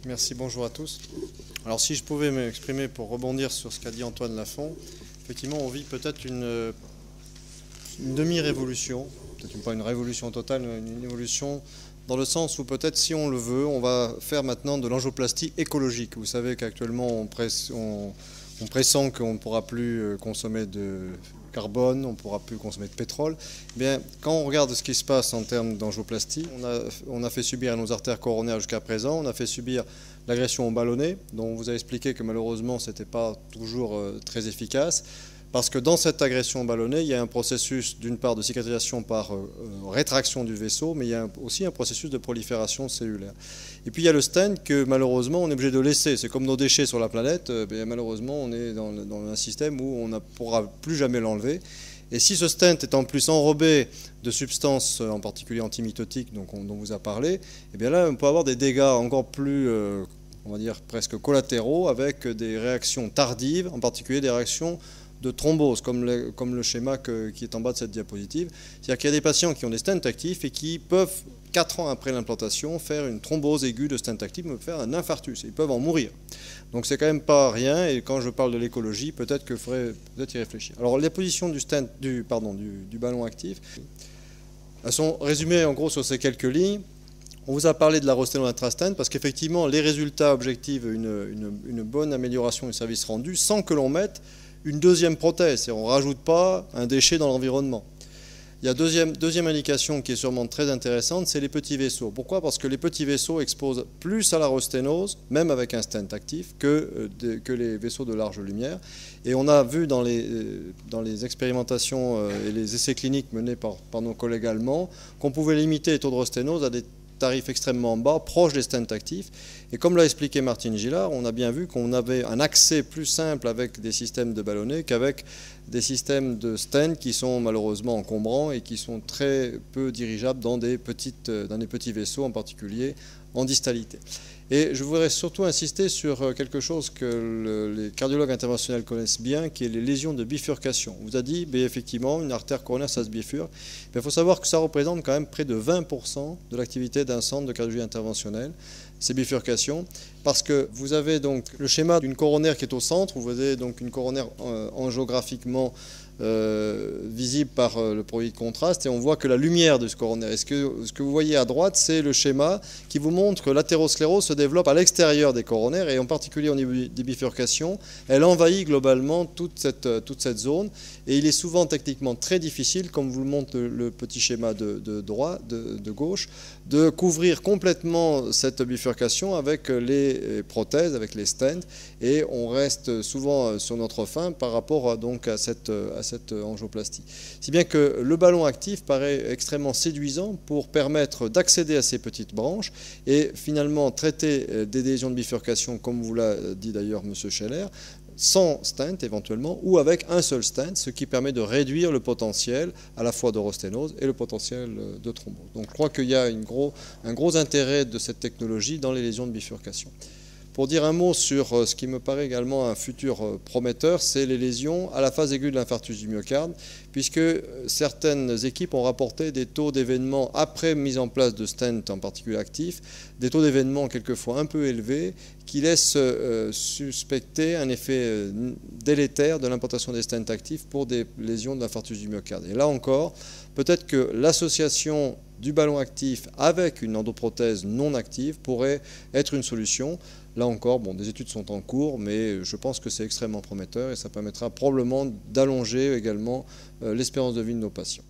Merci, bonjour à tous. Alors si je pouvais m'exprimer pour rebondir sur ce qu'a dit Antoine Lafont, effectivement on vit peut-être une demi-révolution, peut-être pas une révolution totale, mais une évolution dans le sens où peut-être si on le veut, on va faire maintenant de l'angioplastie écologique. Vous savez qu'actuellement on pressent qu'on ne pourra plus consommer de carbone, on ne pourra plus consommer de pétrole. Eh bien, quand on regarde ce qui se passe en termes d'angioplastie, on a fait subir à nos artères coronaires jusqu'à présent, on a fait subir l'agression au ballonnet, dont vous avez expliqué que malheureusement ce n'était pas toujours très efficace. Parce que dans cette agression ballonnée, il y a un processus d'une part de cicatrisation par rétraction du vaisseau, mais il y a aussi un processus de prolifération cellulaire. Et puis il y a le stent que malheureusement on est obligé de laisser. C'est comme nos déchets sur la planète, malheureusement on est dans un système où on ne pourra plus jamais l'enlever. Et si ce stent est en plus enrobé de substances, en particulier antimitotiques, dont vous a parlé, et bien là on peut avoir des dégâts encore plus, on va dire presque collatéraux, avec des réactions tardives, en particulier des réactions de thrombose, comme le schéma qui est en bas de cette diapositive. C'est-à-dire qu'il y a des patients qui ont des stents actifs et qui peuvent, 4 ans après l'implantation, faire une thrombose aiguë de stent actif, faire un infarctus. Ils peuvent en mourir. Donc c'est quand même pas rien, et quand je parle de l'écologie, peut-être qu'il faudrait y réfléchir. Alors les positions du ballon actif, elles sont résumées en gros sur ces quelques lignes. On vous a parlé de la rosténose intrastent parce qu'effectivement les résultats objectifs, une bonne amélioration du service rendu sans que l'on mette une deuxième prothèse, et on ne rajoute pas un déchet dans l'environnement. Il y a deuxième indication qui est sûrement très intéressante, c'est les petits vaisseaux. Pourquoi? Parce que les petits vaisseaux exposent plus à la rosténose, même avec un stent actif, que les vaisseaux de large lumière. Et on a vu dans les expérimentations et les essais cliniques menés par nos collègues allemands qu'on pouvait limiter les taux de rosténose à des tarifs extrêmement bas, proches des stents actifs. Et comme l'a expliqué Martine Gillard, on a bien vu qu'on avait un accès plus simple avec des systèmes de ballonnets qu'avec des systèmes de stents qui sont malheureusement encombrants et qui sont très peu dirigeables dans des petits vaisseaux, en particulier en distalité. Et je voudrais surtout insister sur quelque chose que les cardiologues interventionnels connaissent bien, qui est les lésions de bifurcation. On vous a dit, effectivement, une artère coronaire, ça se bifurque. Il faut savoir que ça représente quand même près de 20% de l'activité d'un centre de cardiologie interventionnelle, ces bifurcations, parce que vous avez donc le schéma d'une coronaire qui est au centre, vous avez donc une coronaire angiographiquement visible par le produit de contraste, et on voit que la lumière de ce coronaire, et ce que vous voyez à droite, c'est le schéma qui vous montre que l'athérosclérose se développe à l'extérieur des coronaires, et en particulier au niveau des bifurcations, elle envahit globalement toute cette zone, et il est souvent techniquement très difficile, comme vous le montre le petit schéma de gauche, de couvrir complètement cette bifurcation avec les prothèses, avec les stents, et on reste souvent sur notre faim par rapport donc à cette angioplastie. Si bien que le ballon actif paraît extrêmement séduisant pour permettre d'accéder à ces petites branches et finalement traiter des lésions de bifurcation, comme vous l'a dit d'ailleurs M. Scheller, sans stent éventuellement, ou avec un seul stent, ce qui permet de réduire le potentiel à la fois de rosténose et le potentiel de thrombose. Donc je crois qu'il y a un gros intérêt de cette technologie dans les lésions de bifurcation. Pour dire un mot sur ce qui me paraît également un futur prometteur, c'est les lésions à la phase aiguë de l'infarctus du myocarde, puisque certaines équipes ont rapporté des taux d'événements après mise en place de stents, en particulier actifs, des taux d'événements quelquefois un peu élevés, qui laissent suspecter un effet délétère de l'implantation des stents actifs pour des lésions de l'infarctus du myocarde. Et là encore, peut-être que l'association du ballon actif avec une endoprothèse non active pourrait être une solution. Là encore, des études sont en cours, mais je pense que c'est extrêmement prometteur et ça permettra probablement d'allonger également l'espérance de vie de nos patients.